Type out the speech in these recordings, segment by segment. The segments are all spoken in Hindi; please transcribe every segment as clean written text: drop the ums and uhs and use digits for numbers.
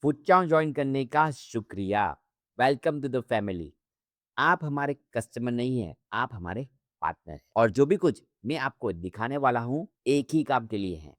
फुटचाव ज्वाइन करने का शुक्रिया। Welcome to the family. आप हमारे कस्टमर नहीं हैं, आप हमारे पार्टनर हैं। और जो भी कुछ मैं आपको दिखाने वाला हूँ, एक ही काम के लिए है,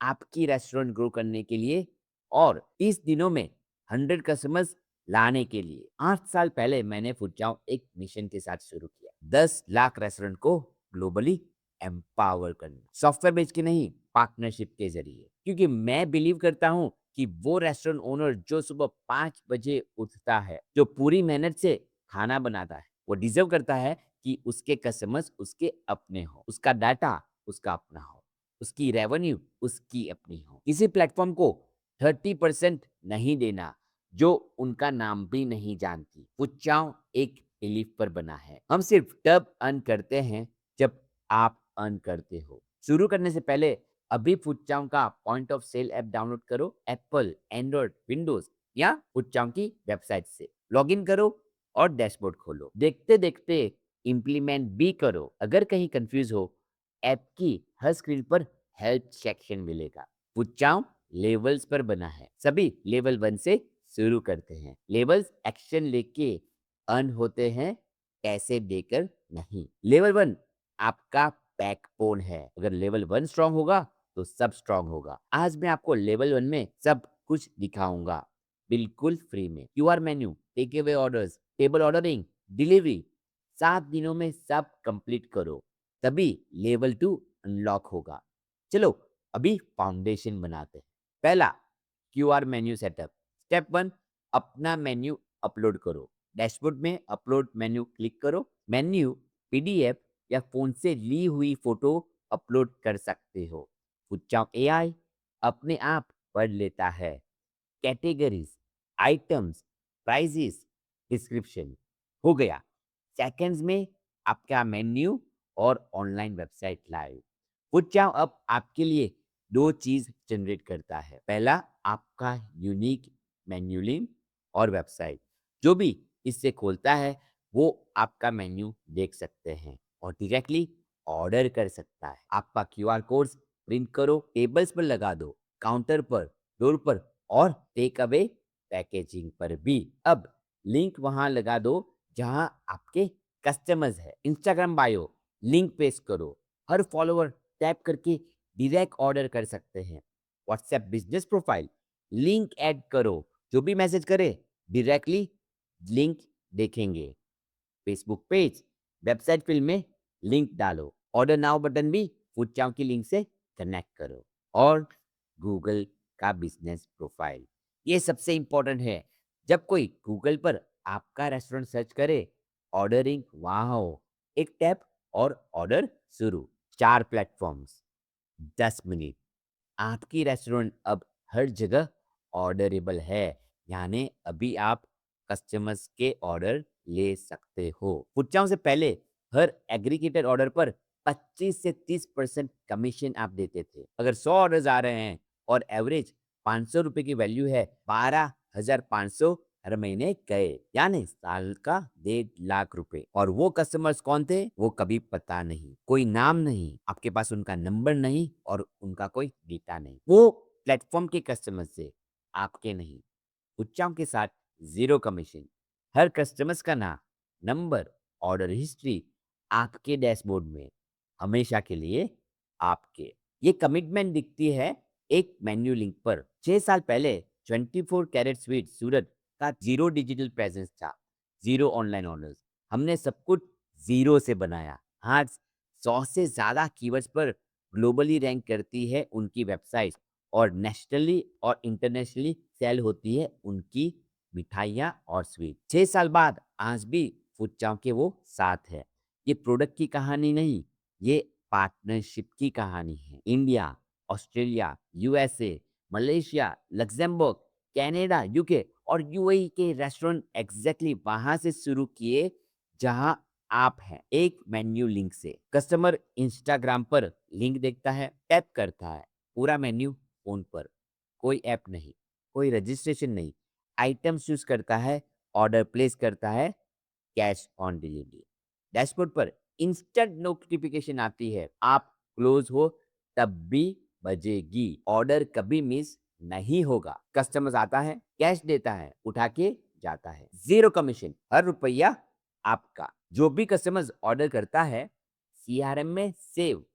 आपकी रेस्टोरेंट ग्रो करने के लिए और 30 दिनों में 100 कस्टमर्स लाने के लिए। 8 साल पहले मैंने फुटचाव एक मिशन के साथ शुरू किया। 10 लाख रेस्टोरेंट को ग्लोबली एम्पावर करना। सॉफ्टवेयर बेच के नहीं, पार्टनरशिप के ज़रिए। क्योंकि मैं बिलीव करता हूँ कि वो रेस्टोरेंट ओनर जो सुबह 5 बजे उठता है, जो पूरी मेहनत से खाना बनाता है, वो डिज़र्व करता है कि उसके कस्टमर्स उसके अपने हों, उसका डाटा उसका अपना हो, उसकी रेवेन्यू उसकी अपनी हो। किसी प्लेटफ़ॉर्म को 30% नहीं देना, जो उनका नाम भी नहीं जानती। फुटचाव एक बिलीफ पर बना है। हम सिर्फ तब अर्न करते हैं जब आप अर्न करते हो। शुरू करने से पहले अभी फुटचाव का point of sale app download करो। एप्पल, एंड्रॉयड, विंडोज़ या फुटचाव की वेबसाइट से लॉगिन करो और डैशबोर्ड खोलो। देखते-देखते इम्प्लीमेंट भी करो। अगर कहीं कंफ्यूज हो, ऐप की हर स्क्रीन पर हेल्प सेक्शन मिलेगा। फुटचाव लेवल्स पर बना है। सभी लेवल 1 से शुरू करते हैं। लेवल्स एक्शन लेके अर्न होते हैं, पैसे देकर नहीं। लेवल 1 आपका बैकबोन है। अगर लेवल 1 स्ट्रांग होगा तो सब स्ट्रांग होगा। आज मैं आपको लेवल 1 में सब कुछ दिखाऊंगा, बिल्कुल फ्री में। QR menu, take away orders, table ordering, delivery. 7 दिनों में सब कंप्लीट करो, तभी लेवल 2 अनलॉक होगा। चलो अभी फाउंडेशन बनाते हैं। पहला, क्यूआर मेन्यू सेटअप। स्टेप 1, अपना मेन्यू अपलोड करो। डैशबोर्ड में अपलोड मेन्यू क्लिक करो। मेन्यू पीडीएफ या फ़ोन से ली हुई फ़ोटो अपलोड कर सकते हो। फुटचाव एआई अपने आप पढ़ लेता है। Categories, items, prices, description. हो गया। सेकंड्स में आपका मेन्यू और ऑनलाइन वेबसाइट लाइव। फुटचाव अब आपके लिए 2 चीज़ जनरेट करता है। पहला, आपका यूनिक मेन्यू लिंक और वेबसाइट। जो भी इससे खोलता है, वो आपका मेन्यू देख सकते हैं और डायरेक्टली ऑर्डर कर सकता है। आपका क्यूआर कोड प्रिंट करो, टेबल्स पर लगा दो, काउंटर पर, डोर पर और टेक अवे पैकेजिंग पर भी। अब लिंक वहां लगा दो जहां आपके कस्टमर्स है। इंस्टाग्राम बायो लिंक पेस्ट करो। हर फॉलोअर टैप करके डायरेक्ट ऑर्डर कर सकते हैं। WhatsApp business profile link add करो, जो भी मैसेज करे डायरेक्टली लिंक देखेंगे। फेसबुक पेज, वेबसाइट फील्ड में लिंक डालो। ऑर्डर नाउ बटन भी फुटचाव की लिंक से कनेक्ट करो। और गूगल का बिजनेस प्रोफाइल, ये सबसे इंपॉर्टेंट है। जब कोई गूगल पर आपका रेस्टोरेंट सर्च करे, ऑर्डरिंग वहां हो। एक टैप और ऑर्डर शुरू। 4 प्लेटफॉर्म्स, 10 मिनट। आपकी रेस्टोरेंट अब हर जगह ऑर्डरेबल है, यानी अभी आप कस्टमर्स के ऑर्डर ले सकते हो। फुटचाव से पहले हर एग्रीगेटेड ऑर्डर पर 25 से 30% कमीशन आप देते थे। अगर 100 ऑर्डर्स आ रहे हैं और एवरेज 500 रुपए की वैल्यू है, 12,500 हर महीने गए, यानी साल का 1,50,000 रुपए। और वो कस्टमर्स कौन थे, वो कभी पता नहीं, कोई नाम नहीं, आपके पास उनका नंबर नहीं और उनका कोई डेटा नहीं। वो प्लेटफॉर्म के कस्टमर से, आपके नहीं। उच्चाओं के साथ जीरो कमीशन। हर कस्टमर्स का नाम, नंबर, ऑर्डर हिस्ट्री आपके डैशबोर्ड में, हमेशा के लिए आपके। ये कमिटमेंट दिखती है एक मेन्यू लिंक पर। 6 साल पहले 24 कैरेट स्वीट सूरत का जीरो डिजिटल प्रेजेंस था, जीरो ऑनलाइन ऑर्डर्स। हमने सब कुछ जीरो से बनाया। आज 100 से ज्यादा कीवर्ड्स पर ग्लोबली रैंक करती है उनकी वेबसाइट और नेशनली और इंटरनेशनली सेल होती है उनकी मिठाइयाँ और स्वीट। 6 साल बाद आज भी फुटचाव के वो साथ है। ये प्रोडक्ट की कहानी नहीं, ये पार्टनरशिप की कहानी है। India, Australia, USA, Malaysia, Luxembourg, Canada, UK और यूएई के रेस्टोरेंट एग्जैक्टली वहां से शुरू किए जहां आप हैं। एक मेन्यू लिंक से कस्टमर इंस्टाग्राम पर लिंक देखता है, टैप करता है, पूरा मेन्यू फोन पर। कोई ऐप नहीं, कोई रजिस्ट्रेशन नहीं, आइटम चूज करता है, ऑर्डर प्लेस करता है, कैश ऑन डिलीवरी। डैशबोर्ड पर इंस्टेंट नोटिफिकेशन आती है, आप क्लोज हो तब भी बजेगी, ऑर्डर कभी मिस नहीं होगा। कस्टमर आता है, कैश देता है, उठा के जाता है। ज़ीरो कमीशन, हर रुपया आपका। जो भी कस्टमर्स ऑर्डर करता है, सीआरएम में save,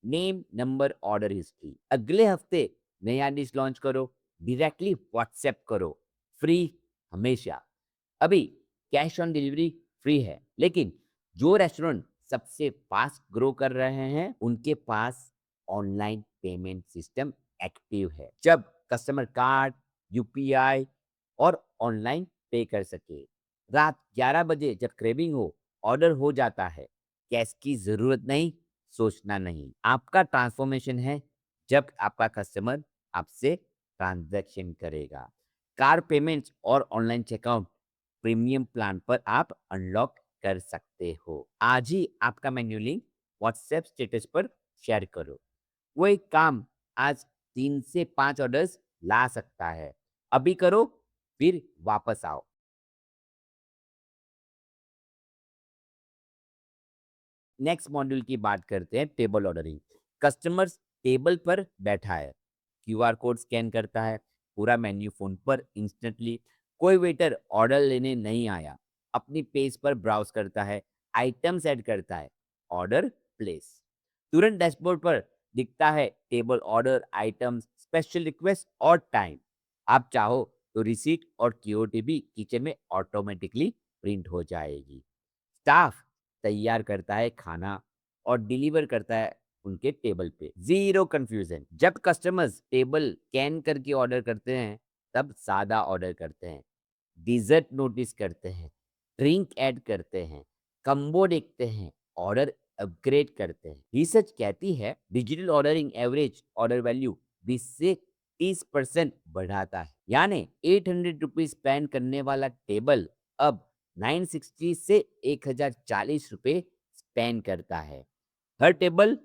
name, number, order history. अगले हफ्ते नया डिश लॉन्च करो, डायरेक्टली व्हाट्सएप करो, फ्री हमेशा। अभी कैश ऑन डिलीवरी फ्री है, लेकिन जो रेस्टोरेंट सबसे फास्ट ग्रो कर रहे हैं, उनके पास ऑनलाइन पेमेंट सिस्टम एक्टिव है। जब कस्टमर कार्ड, यूपीआई और ऑनलाइन पे कर सके। रात 11 बजे जब क्रेविंग हो, ऑर्डर हो जाता है। कैश की ज़रूरत नहीं, सोचना नहीं। आपका ट्रांसफॉर्मेशन है जब आपका कस्टमर आपसे ट्रांज़ैक्शन करेगा। कार पेमेंट्स और ऑनलाइन चेकआउट प्रीमियम प्लान पर आप अनलॉक कर सकते हो। आज ही आपका मेन्यू लिंक व्हाट्सएप स्टेटस पर शेयर करो। वो एक काम आज 3 से 5 ऑर्डर्स ला सकता है। अभी करो, फिर वापस आओ। नेक्स्ट मॉड्यूल की बात करते हैं, टेबल ऑर्डरिंग। कस्टमर्स टेबल पर बैठा है, क्यूआर कोड स्कैन करता है, पूरा मेन्यू फोन पर इंस्टेंटली। कोई वेटर ऑर्डर लेने नहीं आया, अपनी पेज पर ब्राउज करता है, आइटम्स ऐड करता है, ऑर्डर प्लेस। तुरंत डैशबोर्ड पर दिखता है table order, items, special request और टाइम। आप चाहो तो रिसीट और क्यूओटी भी किचन में ऑटोमेटिकली प्रिंट हो जाएगी। स्टाफ तैयार करता है खाना और डिलीवर करता है उनके टेबल पे। Zero confusion. जब कस्टमर्स टेबल स्कैन करके ऑर्डर करते हैं, तब सादा ऑर्डर करते हैं, डिज़र्ट नोटिस करते हैं, ड्रिंक ऐड करते हैं, कम्बो देखते हैं, ऑर्डर अपग्रेड करते हैं। रिसर्च कहती है digital ordering average order value 20 से 30% बढ़ाता है। यानी 800 रुपीज स्पेंड करने वाला टेबल अब 960 से 1040 रुपए स्पेंड करता है। हर टेबल,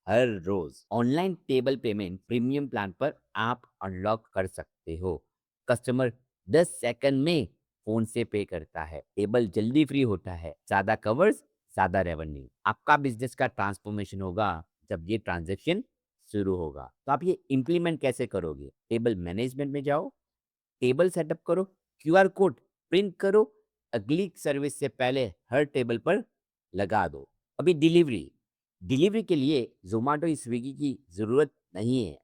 हर रोज। Online table payment premium plan पर आप अनलॉक कर सकते हो। कस्टमर 10 सेकंड में फोन से पे करता है, टेबल जल्दी फ्री होता है, ज्यादा कवर्स, ज्यादा रेवेन्यू। आपका बिजनेस का ट्रांसफॉर्मेशन होगा जब ये ट्रांजेक्शन शुरू होगा। तो आप ये इम्प्लीमेंट कैसे करोगे? टेबल मैनेजमेंट में जाओ, टेबल सेटअप करो, क्यूआर कोड प्रिंट करो, अगली सर्विस से पहले हर टेबल पर लगा दो। अभी डिलीवरी, डिलीवरी के लिए ज़ोमैटो, स्विगी की ज़रूरत नहीं है।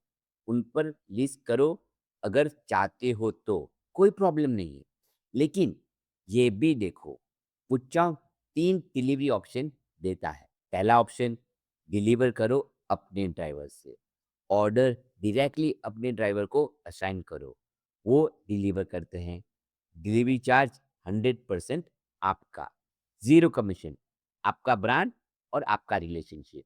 उन पर लिस्ट करो, अगर चाहते हो तो, कोई प्रॉब्लम नहीं है। लेकिन ये भी देखो, पुच्चा 3 डिलीवरी ऑप्शन देता है। पहला ऑप्शन, डिलीवर करो अपने ड्राइवर से। ऑर्डर डायरेक्टली अपने ड्राइवर को असाइन करो, वो डिलीवर करते हैं। डिलीवरी चार्ज 100% आपका, ज़ीरो कमीशन, आपका ब्रांड और आपका रिलेशनशिप।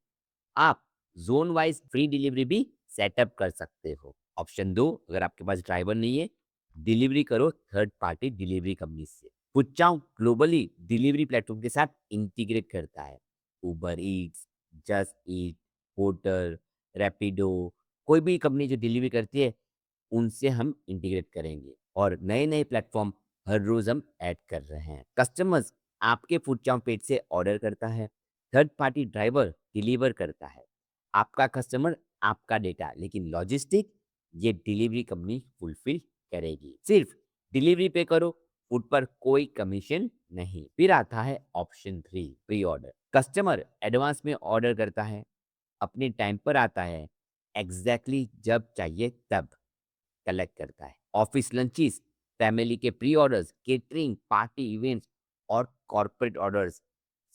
आप ज़ोन वाइज़ फ्री डिलीवरी भी सेटअप कर सकते हो। ऑप्शन 2, अगर आपके पास ड्राइवर नहीं है, डिलीवरी करो थर्ड पार्टी डिलीवरी कंपनी से। पुच्चाओ ग्लोबली डिलीवरी प्लेटफ़ॉर्म के साथ इंटीग्रेट करता है। उबर Yeats, just eat, hotel, Rapido, कोई भी कंपनी जो डिलीवरी करती है, उनसे हम इंटीग्रेट करेंगे और नए-नए प्लेटफ़ॉर्म हर रोज़ हम ऐड कर रहे हैं। कस्टमर्स आपके फूडचार्म पेज से ऑर्डर करता है, थर्ड पार्टी ड्राइवर डिलीवर करता है। आपका कस्टमर, आपका डेटा, लेकिन लॉजिस्टिक ये डिलीवरी कंपनी फुलफिल करेगी। सिर्फ डिलीवरी पे करो, फूड पर कोई कमीशन नहीं। फिर आता है option 3, pre order. Customer advance में ऑर्डर करता है, अपने टाइम पर आता है, एग्जैक्टली जब चाहिए तब कलेक्ट करता है। ऑफिस लंचेस, फैमिली के pre orders, catering, party events और कॉर्पोरेट ऑर्डर्स,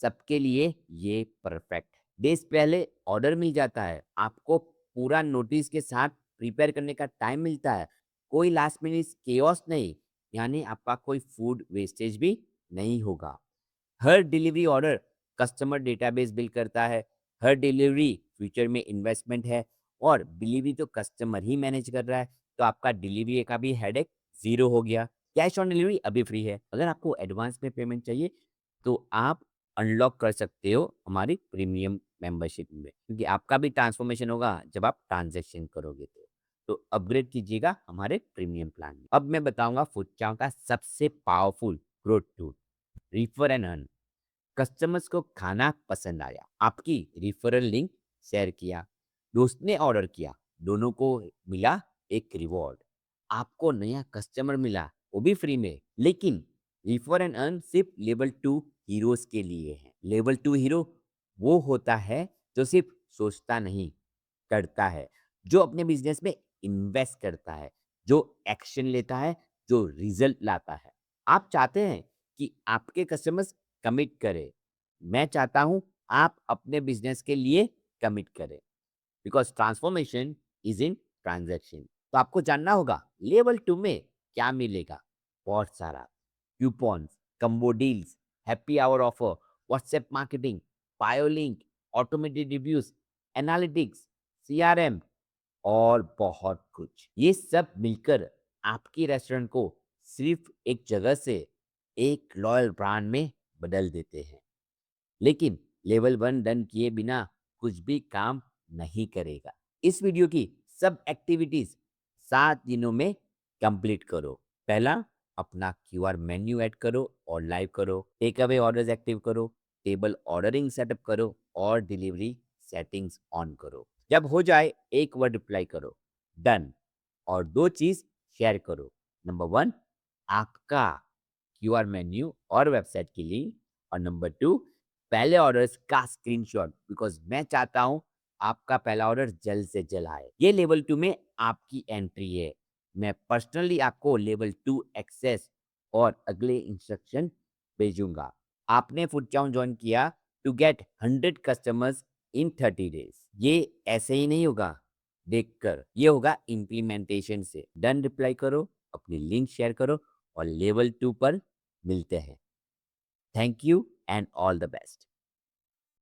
सबके लिए ये परफेक्ट है। डेज पहले ऑर्डर मिल जाता है, आपको पूरा नोटिस के साथ प्रिपेयर करने का टाइम मिलता है, कोई लास्ट मिनट केओस नहीं, यानी आपका कोई फूड वेस्टेज भी नहीं होगा। हर delivery order customer database build करता है। हर डिलीवरी फ्यूचर में इन्वेस्टमेंट है और डिलीवरी तो कस्टमर ही मैनेज कर रहा है, तो आपका डिलीवरी का भी हेडेक ज़ीरो हो गया। कैश ऑन डिलीवरी अभी फ्री है। अगर आपको एडवांस में पेमेंट चाहिए, तो आप अनलॉक कर सकते हो हमारी प्रीमियम मेंबरशिप में, क्योंकि आपका भी ट्रांसफॉर्मेशन होगा जब आप ट्रांज़ैक्शन करोगे तो। तो अपग्रेड कीजिएगा हमारे प्रीमियम प्लान में। अब मैं बताऊँगा फूडचार्म का सबसे powerful growth tool, refer and earn. Customers को खाना पसंद आया, आपकी रिफरल लिंक शेयर किया, दोस्त ने ऑर्डर किया, दोनों को मिला एक रिवॉर्ड। आपको नया कस्टमर मिला, वो भी फ्री में। लेकिन रिफर एंड अर्न सिर्फ लेवल 2 हीरोज़ के लिए है। लेवल 2 हीरो वो होता है जो सिर्फ सोचता नहीं, करता है, जो अपने बिज़नेस में इन्वेस्ट करता है, जो एक्शन लेता है, जो रिज़ल्ट लाता है। आप चाहते हैं कि आपके कस्टमर्स कमिट करें। मैं चाहता हूँ आप अपने बिज़नेस के लिए कमिट करें। Because transformation is in transaction. तो आपको जानना होगा लेवल 2 में क्या मिलेगा? बहुत सारा coupons, combo deals, happy hour offer, WhatsApp marketing, bio link, automated reviews, analytics, CRM और बहुत कुछ। ये सब मिलकर आपके रेस्टोरेंट को सिर्फ एक जगह से एक लॉयल ब्रांड में बदल देते हैं। लेकिन लेवल 1 डन किए बिना कुछ भी काम नहीं करेगा। इस वीडियो की सब एक्टिविटीज 7 दिनों में कंप्लीट करो। पहला, अपना क्यूआर मेन्यू ऐड करो और लाइव करो। टेक अवे ऑर्डर्स एक्टिव करो। टेबल ऑर्डरिंग सेटअप करो और डिलीवरी सेटिंग्स ऑन करो। जब हो जाए एक वर्ड रिप्लाई करो, डन। और 2 चीज शेयर करो। नंबर 1, आपका क्यूआर मेन्यू और वेबसाइट की लिंक। और नंबर 2, पहले ऑर्डर्स का स्क्रीनशॉट, बिकॉज मैं चाहता हूं आपका पहला ऑर्डर जल्द से जल्द आए। ये लेवल 2 में आपकी एंट्री है। मैं पर्सनली आपको लेवल 2 एक्सेस और अगले इंस्ट्रक्शन भेजूंगा। आपने फूड चाउन ज्वाइन किया to get 100 customers in 30 days. ये ऐसे ही नहीं होगा देखकर, ये होगा इम्प्लीमेंटेशन से। डन रिप्लाई करो, अपनी लिंक शेयर करो और लेवल 2 पर मिलते हैं। Thank you and all the best.